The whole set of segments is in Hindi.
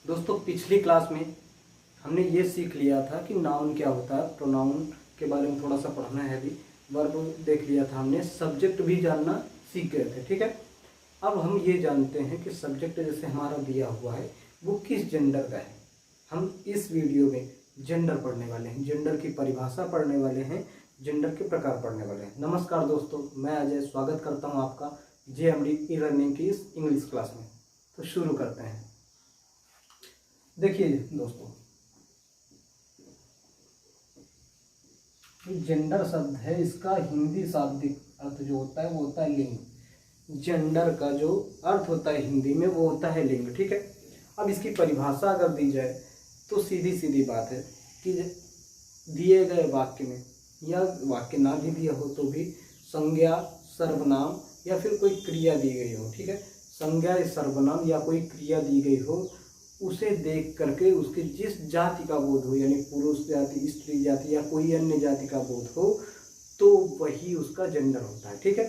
दोस्तों पिछली क्लास में हमने ये सीख लिया था कि नाउन क्या होता है, प्रोनाउन के बारे में थोड़ा सा पढ़ना है। अभी वर्ब देख लिया था हमने, सब्जेक्ट भी जानना सीख गए थे। ठीक है, अब हम ये जानते हैं कि सब्जेक्ट जैसे हमारा दिया हुआ है वो किस जेंडर का है। हम इस वीडियो में जेंडर पढ़ने वाले हैं, जेंडर की परिभाषा पढ़ने वाले हैं, जेंडर के प्रकार पढ़ने वाले हैं। नमस्कार दोस्तों, मैं अजय स्वागत करता हूँ आपका JMD ई लर्निंग की इस इंग्लिश क्लास में। तो शुरू करते हैं। देखिए दोस्तों, जेंडर शब्द है, इसका हिंदी शाब्दिक अर्थ जो होता है वो होता है लिंग। जेंडर का जो अर्थ होता है हिंदी में वो होता है लिंग। ठीक है, अब इसकी परिभाषा अगर दी जाए तो सीधी सीधी बात है कि दिए गए वाक्य में या वाक्य ना भी दिया हो तो भी संज्ञा, सर्वनाम या फिर कोई क्रिया दी गई हो। ठीक है, संज्ञा, सर्वनाम या कोई क्रिया दी गई हो, उसे देख करके उसके जिस जाति का बोध हो, यानी पुरुष जाति, स्त्री जाति या कोई अन्य जाति का बोध हो, तो वही उसका जेंडर होता है। ठीक है,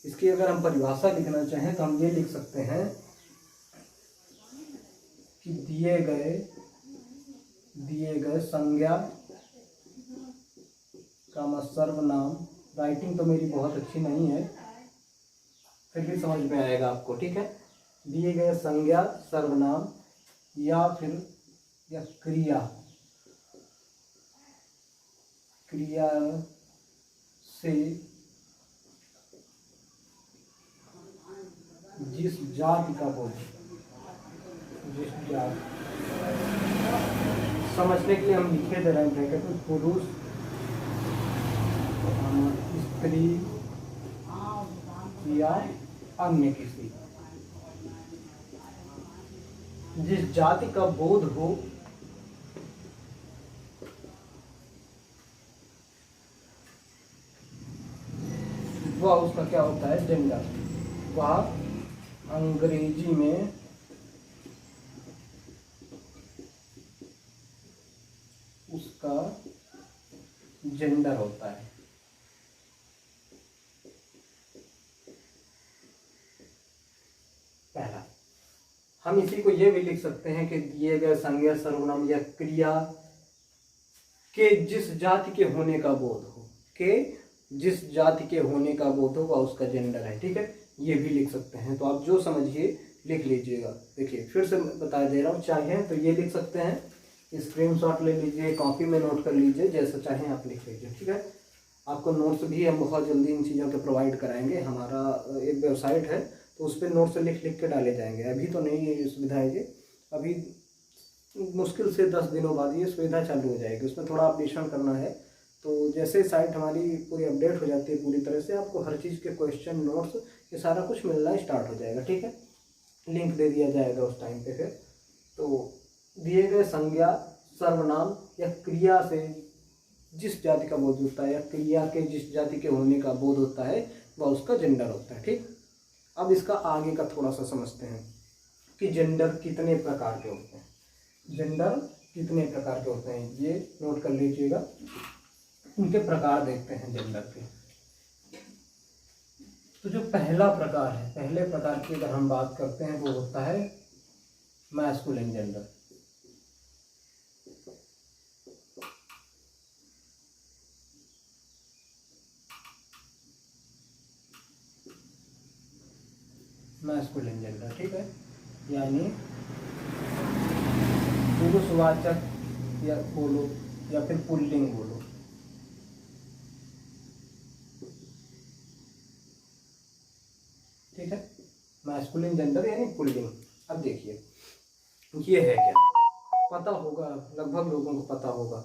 इसकी अगर हम परिभाषा लिखना चाहें तो हम ये लिख सकते हैं कि दिए गए संज्ञा का सर्वनाम, राइटिंग तो मेरी बहुत अच्छी नहीं है फिर भी समझ में आएगा आपको। ठीक है, दिए गए संज्ञा, सर्वनाम या क्रिया से जिस जाति का बोध, जिस जाति, समझने के लिए हम लिखे दे रहे हैं ब्रैकेट में, पुरुष, स्त्री या अन्य किसी, जिस जाति का बोध हो वह उसका क्या होता है, जेंडर। वह अंग्रेजी में उसका जेंडर होता है। पहला, हम इसी को ये भी लिख सकते हैं कि दिए गए संज्ञा, सर्वनाम या क्रिया के जिस जाति के होने का बोध हो, जिस जाति के होने का बोध हो वह उसका जेंडर है। ठीक है, ये भी लिख सकते हैं। तो आप जो समझिए लिख लीजिएगा। देखिए फिर से बता दे रहा हूँ, चाहे तो ये लिख सकते हैं, स्क्रीनशॉट ले लीजिए, कॉपी में नोट कर लीजिए, जैसा चाहें आप लिख लीजिए। ठीक है, आपको नोट्स भी हम बहुत जल्दी इन चीज़ों के प्रोवाइड कराएंगे। हमारा एक वेबसाइट है तो उस पर नोट्स लिख के डाले जाएंगे। अभी तो नहीं ये सुविधा है, ये अभी मुश्किल से 10 दिनों बाद ये सुविधा चालू हो जाएगी। उसमें थोड़ा अपडेशन करना है। तो जैसे साइट हमारी पूरी अपडेट हो जाती है पूरी तरह से, आपको हर चीज़ के क्वेश्चन, नोट्स, ये सारा कुछ मिलना स्टार्ट हो जाएगा। ठीक है, लिंक दे दिया जाएगा उस टाइम पे। फिर तो दिए गए संज्ञा, सर्वनाम या क्रिया से जिस जाति का बोध होता है या क्रिया के जिस जाति के होने का बोध होता है वह उसका जेंडर होता है। ठीक, अब इसका आगे का थोड़ा सा समझते हैं कि जेंडर कितने प्रकार के होते हैं। जेंडर कितने प्रकार के होते हैं ये नोट कर लीजिएगा। उनके प्रकार देखते हैं जेंडर के। तो जो पहला प्रकार है, पहले प्रकार की अगर हम बात करते हैं वो होता है मैस्कुलिन जेंडर। मैस्कुलिन जेंडर, ठीक है, यानी पुरुषवाचक या बोलो या फिर पुल्लिंग बोलो। ठीक है, मैस्कुलिन जेंडर यानी पुल्लिंग। अब देखिए ये है क्या, पता होगा, लगभग लोगों को पता होगा,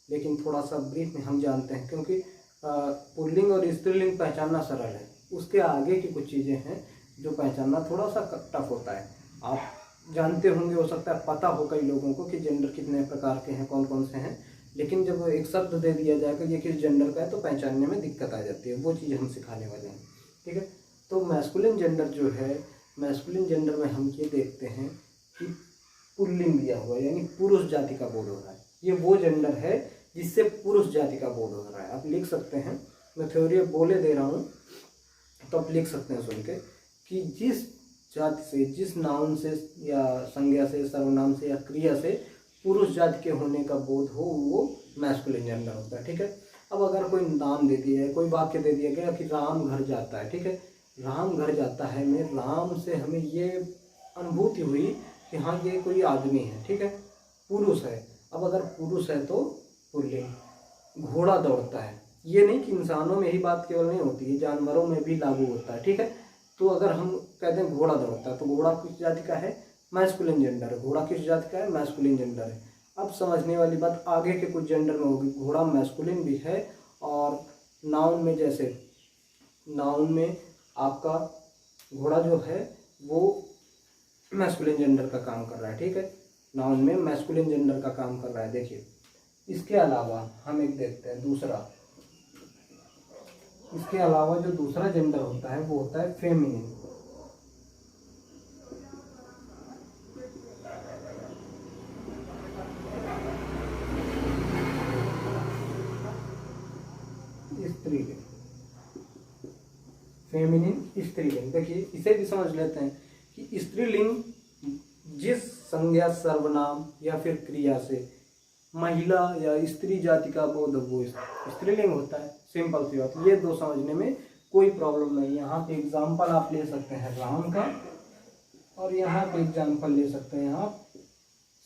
लेकिन थोड़ा सा ब्रीफ में हम जानते हैं, क्योंकि पुल्लिंग और स्त्रीलिंग पहचानना सरल है। उसके आगे की कुछ चीज़ें हैं जो पहचानना थोड़ा सा टफ होता है। आप जानते होंगे, हो सकता है पता हो कई लोगों को कि जेंडर कितने प्रकार के हैं, कौन कौन से हैं, लेकिन जब एक शब्द दे दिया जाएगा ये किस जेंडर का है तो पहचानने में दिक्कत आ जाती है। वो चीज़ हम सिखाने वाले हैं। ठीक है, तो मैस्कुलिन जेंडर जो है, मैस्कुलिन जेंडर में हम ये देखते हैं कि पुल्लिंग दिया हुआ है, यानी पुरुष जाति का बोध हो रहा है। ये वो जेंडर है जिससे पुरुष जाति का बोध हो रहा है। आप लिख सकते हैं, मैं थ्योरी बोले दे रहा हूँ तो आप लिख सकते हैं सुन के, कि जिस जाति से, जिस नाउन से या संज्ञा से, सर्वनाम से या क्रिया से पुरुष जाति के होने का बोध हो, वो मैस्कुलिन जेंडर होता है। ठीक है। अब अगर कोई नाम दे दिया है, कोई वाक्य दे दिया गया कि राम घर जाता है, ठीक है, राम घर जाता है में राम से हमें ये अनुभूति हुई कि हाँ ये कोई आदमी है, ठीक है, पुरुष है। अब अगर पुरुष है तो पुल्लिंग। घोड़ा दौड़ता है, ये नहीं कि इंसानों में ही बात केवल नहीं होती है, जानवरों में भी लागू होता है। ठीक है। तो अगर हम कहते हैं घोड़ा दौड़ता है, तो घोड़ा किस जाति का है? मैस्कुलिन जेंडर है। घोड़ा किस जाति का है? मैस्कुलिन जेंडर है। अब समझने वाली बात आगे के कुछ जेंडर में होगी। घोड़ा मैस्कुलिन भी है, और नाउन में, जैसे नाउन में आपका घोड़ा जो है वो मैस्कुलिन जेंडर का काम कर रहा है। ठीक है, नाउन में मैस्कुलिन जेंडर का काम कर रहा है। देखिए, इसके अलावा हम एक देखते हैं दूसरा। इसके अलावा जो दूसरा जेंडर होता है वो होता है फेमिनिन। स्त्रीलिंग, फेमिनिन स्त्रीलिंग। देखिए, इसे भी समझ लेते हैं कि स्त्रीलिंग जिस संज्ञा, सर्वनाम या फिर क्रिया से महिला या स्त्री जाति का बोध, वो स्त्रीलिंग होता है। सिंपल सी बात, ये दो समझने में कोई प्रॉब्लम नहीं। यहाँ पे एग्जाम्पल आप ले सकते हैं राम का, और यहाँ पे एग्जाम्पल ले सकते हैं आप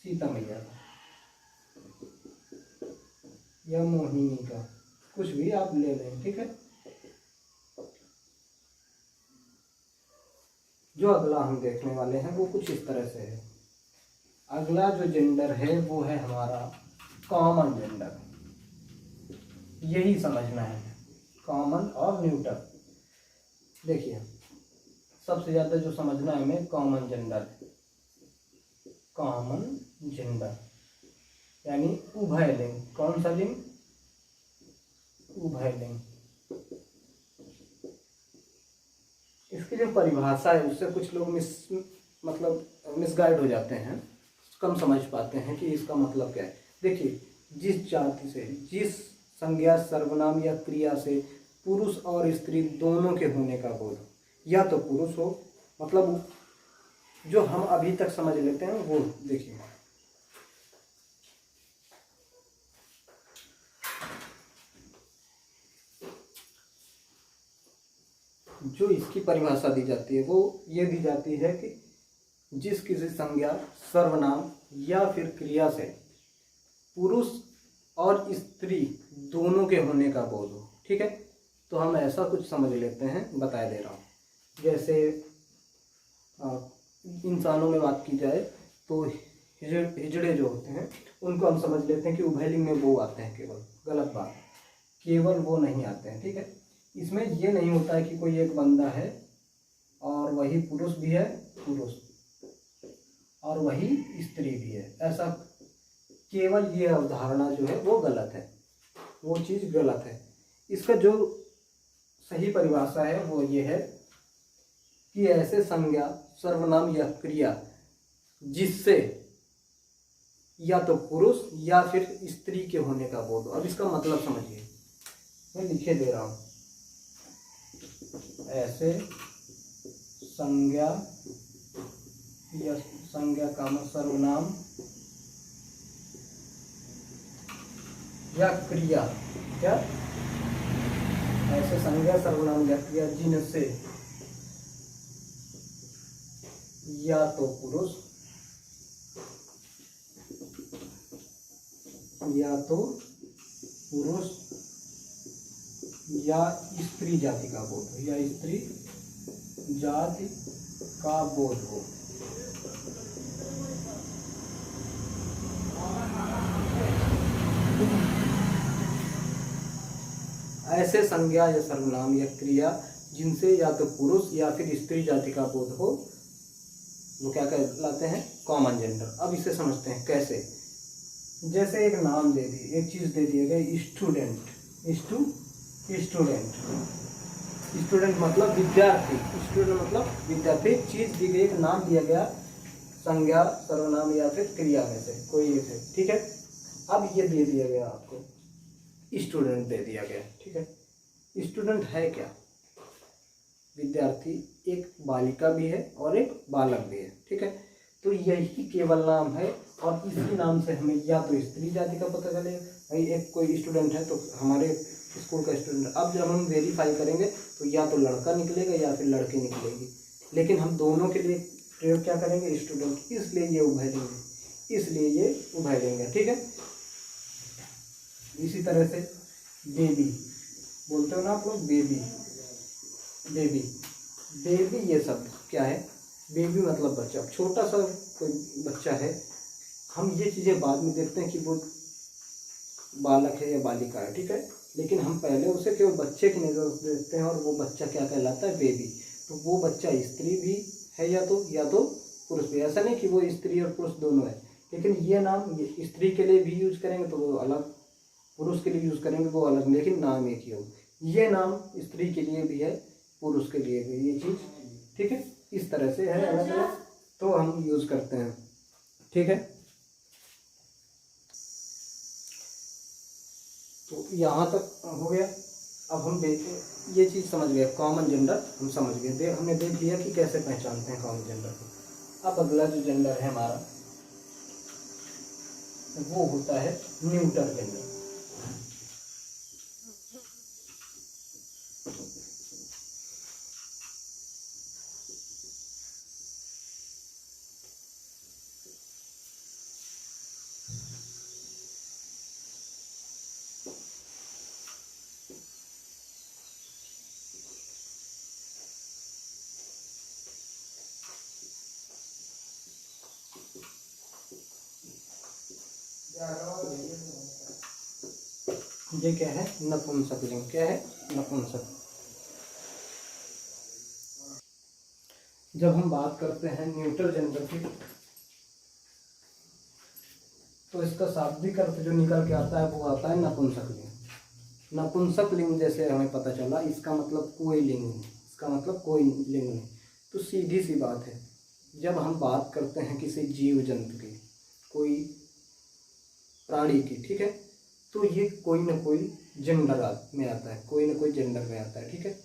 सीता मैया का या मोहिनी का, कुछ भी आप ले लें। ठीक है। जो अगला हम देखने वाले हैं वो कुछ इस तरह से है। अगला जो जेंडर है वो है हमारा कॉमन जेंडर। यही समझना है, कॉमन और न्यूटर। देखिए, सबसे ज्यादा जो समझना है हमें कॉमन जेंडर। कॉमन जेंडर यानी उभयलिंग। कौन सा लिंग? उभयलिंग। इसकी जो परिभाषा है उससे कुछ लोग मिसगाइड हो जाते हैं, कम समझ पाते हैं कि इसका मतलब क्या है। देखिए, जिस जाति से, जिस संज्ञा, सर्वनाम या क्रिया से पुरुष और स्त्री दोनों के होने का बोध, या तो पुरुष हो, मतलब जो हम अभी तक समझ लेते हैं वो। देखिए, जो इसकी परिभाषा दी जाती है वो ये दी जाती है कि जिस किसी संज्ञा, सर्वनाम या फिर क्रिया से पुरुष और स्त्री दोनों के होने का बोध हो। ठीक है। तो हम ऐसा कुछ समझ लेते हैं, बता दे रहा हूँ। जैसे इंसानों में बात की जाए तो हिजड़े जो होते हैं उनको हम समझ लेते हैं कि उभयलिंग में वो आते हैं केवल। गलत बात, केवल वो नहीं आते हैं। ठीक है। इसमें ये नहीं होता है कि कोई एक बंदा है और वही पुरुष भी है, पुरुष, और वही स्त्री भी है। ऐसा केवल ये अवधारणा जो है वो गलत है, वो चीज़ गलत है। इसका जो सही परिभाषा है वो ये है कि ऐसे संज्ञा, सर्वनाम या क्रिया जिससे या तो पुरुष या फिर स्त्री के होने का बोध। अब इसका मतलब समझिए, मैं लिखे दे रहा हूँ। ऐसे संज्ञा या संज्ञा का सर्वनाम या क्रिया, क्या? ऐसे संज्ञा, सर्वनाम या क्रिया जिनसे या तो पुरुष या स्त्री जाति का बोध हो, या स्त्री जाति का बोध हो। ऐसे संज्ञा या सर्वनाम या क्रिया जिनसे या तो पुरुष या फिर स्त्री जाति का बोध हो, वो क्या कहलाते हैं? Common gender. अब इसे समझते हैं कैसे। जैसे एक नाम दे दी, एक चीज दे दिया गया, स्टूडेंट। स्टूडेंट मतलब विद्यार्थी। स्टूडेंट मतलब विद्यार्थी। चीज दी गई, एक नाम दिया गया संज्ञा, सर्वनाम या फिर क्रिया में से कोई एक है। ठीक है। अब ये दे दिया गया आपको, स्टूडेंट दे दिया गया। ठीक है। स्टूडेंट है क्या? विद्यार्थी एक बालिका भी है और एक बालक भी है, ठीक है। तो यही केवल नाम है और इसी नाम से हमें या तो स्त्री जाति का पता चलेगा, भाई एक कोई स्टूडेंट है तो हमारे स्कूल का स्टूडेंट, अब जब हम वेरीफाई करेंगे तो या तो लड़का निकलेगा या फिर लड़की निकलेगी, लेकिन हम दोनों के लिए प्रयोग क्या करेंगे, स्टूडेंट, इसलिए ये उभय लेंगे, इसलिए ये उभय लेंगे, ठीक है। इसी तरह से बेबी बोलते हो ना आप लोग, बेबी, बेबी, बेबी ये शब्द क्या है, बेबी मतलब बच्चा, छोटा सा कोई बच्चा है। हम ये चीज़ें बाद में देखते हैं कि वो बालक है या बालिका है, ठीक है, लेकिन हम पहले उसे केवल बच्चे की नज़र से देखते हैं और वो बच्चा क्या कहलाता है, बेबी। तो वो बच्चा स्त्री भी है या तो पुरुष भी, ऐसा नहीं कि वो स्त्री और पुरुष दोनों है, लेकिन ये नाम ये स्त्री के लिए भी यूज करेंगे तो वो अलग, पुरुष के लिए यूज करेंगे वो अलग, लेकिन नाम एक ही हो। ये नाम स्त्री के लिए भी है, पुरुष के लिए भी, ये चीज, ठीक है, इस तरह से है अलग अलग, तो हम यूज करते हैं, ठीक है। तो यहाँ तक हो गया। अब हम देखें, ये चीज़ समझ गए, कॉमन जेंडर हम समझ गए, हमने देख लिया कि कैसे पहचानते हैं कॉमन जेंडर को। अब अगला जो जेंडर है हमारा वो होता है न्यूटर जेंडर। ये क्या है, नपुंसकलिंग, क्या है, नपुंसक। जब हम बात करते हैं न्यूटर जेंडर की तो इसका शाब्दिक अर्थ जो निकल के आता है वो आता है नपुंसकलिंग। नपुंसकलिंग जैसे हमें पता चला, इसका मतलब कोई लिंग नहीं, इसका मतलब कोई लिंग नहीं। तो सीधी सी बात है, जब हम बात करते हैं किसी जीव जंतु की, कोई प्राणी की, ठीक है, तो ये कोई ना कोई जेंडर में आता है, कोई ना कोई जेंडर में आता है, ठीक है।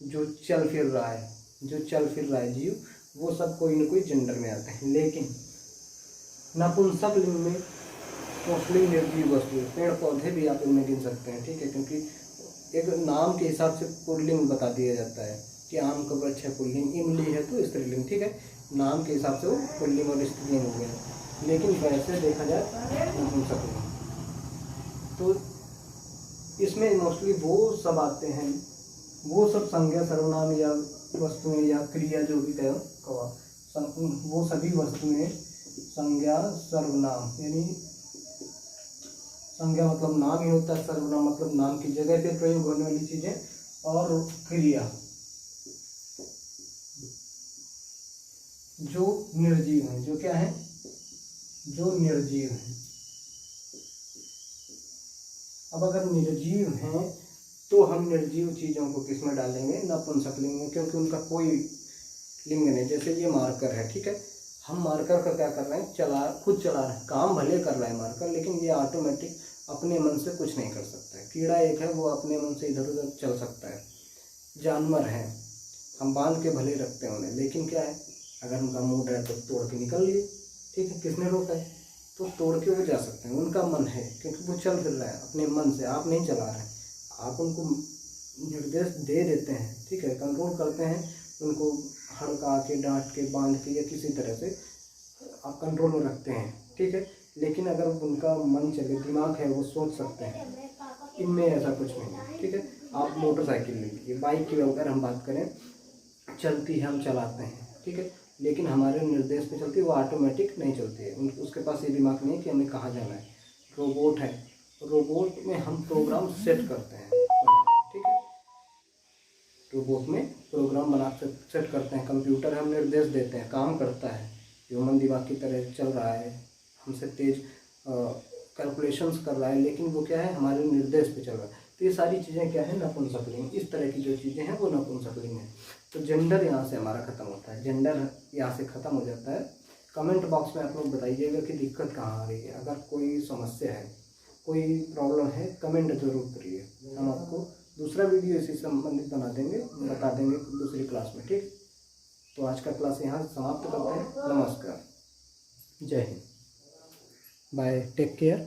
जो चल फिर रहा है जीव, वो सब कोई ना कोई जेंडर में आते हैं। लेकिन नपुंसक लिंग में मोस्टली निर्जीव वस्तु, पेड़ पौधे भी आप इनमें गिन सकते हैं, ठीक है, क्योंकि एक नाम के हिसाब से पुल्लिंग बता दिया जाता है कि आम का वृक्ष है पुल्लिंग, इमली है तो स्त्रीलिंग, ठीक है, नाम के हिसाब से वो पुल्लिंग और स्त्रीलिंग हो गया। लेकिन वैसे देखा जाए नपुंसक लिंग, तो इसमें मोस्टली वो सब आते हैं, वो सब संज्ञा सर्वनाम या वस्तुएं या क्रिया जो भी कहो, वो सभी वस्तुएं संज्ञा सर्वनाम, यानी संज्ञा मतलब नाम ही होता है, सर्वनाम मतलब नाम की जगह पे प्रयोग होने वाली चीजें, और क्रिया जो निर्जीव है, जो क्या है, जो निर्जीव है। अब अगर निर्जीव हैं तो हम निर्जीव चीज़ों को किस में डालेंगे, नपुंसक लिंग में, क्योंकि उनका कोई लिंग नहीं। जैसे ये मार्कर है, ठीक है, हम मार्कर का क्या कर रहे हैं, खुद चला रहे हैं, काम भले कर रहा है मार्कर, लेकिन ये ऑटोमेटिक अपने मन से कुछ नहीं कर सकता है। कीड़ा एक है, वो अपने मन से इधर उधर चल सकता है। जानवर हैं, हम बांध के भले रखते हैं उन्हें, लेकिन क्या है, अगर उनका मूड है तो तोड़ के निकल लिए, ठीक है, किसने रोका है, तो तोड़ के वो जा सकते हैं, उनका मन है, क्योंकि वो चल फिर रहा है अपने मन से, आप नहीं चला रहे हैं, आप उनको निर्देश दे देते हैं, ठीक है, कंट्रोल करते हैं उनको, हड़का के, डांट के, बांध के या किसी तरह से आप कंट्रोल में रखते हैं, ठीक है। लेकिन अगर उनका मन चले, दिमाग है, वो सोच सकते हैं, इनमें ऐसा कुछ नहीं है, ठीक है। आप मोटरसाइकिल ले लीजिए, बाइक की अगर हम बात करें, चलती है, हम चलाते हैं, ठीक है, लेकिन हमारे निर्देश पे चलती है, वो ऑटोमेटिक नहीं चलती है, उसके पास ये दिमाग नहीं है कि हमें कहाँ जाना है। रोबोट है, रोबोट में हम प्रोग्राम सेट करते हैं, ठीक है, रोबोट में प्रोग्राम बना सेट करते हैं, कंप्यूटर हम निर्देश देते हैं, काम करता है, ह्यूमन दिमाग की तरह चल रहा है, हमसे तेज कैलकुलेशंस कर रहा है, लेकिन वो क्या है, हमारे निर्देश पे चल रहा है। तो ये सारी चीज़ें क्या है, नपुंसकलिंग, इस तरह की जो चीज़ें हैं वो नपुंसकलिंग है। तो जेंडर यहाँ से हमारा खत्म होता है, जेंडर यहाँ से ख़त्म हो जाता है। कमेंट बॉक्स में आप लोग बताइएगा कि दिक्कत कहाँ आ रही है, अगर कोई समस्या है, कोई प्रॉब्लम है, कमेंट जरूर करिए, हम आपको दूसरा वीडियो इसी संबंधित बना देंगे, बता देंगे दूसरी क्लास में। ठीक, तो आज का क्लास यहाँ समाप्त करते हैं। नमस्कार, जय हिंद, बाय, टेक केयर।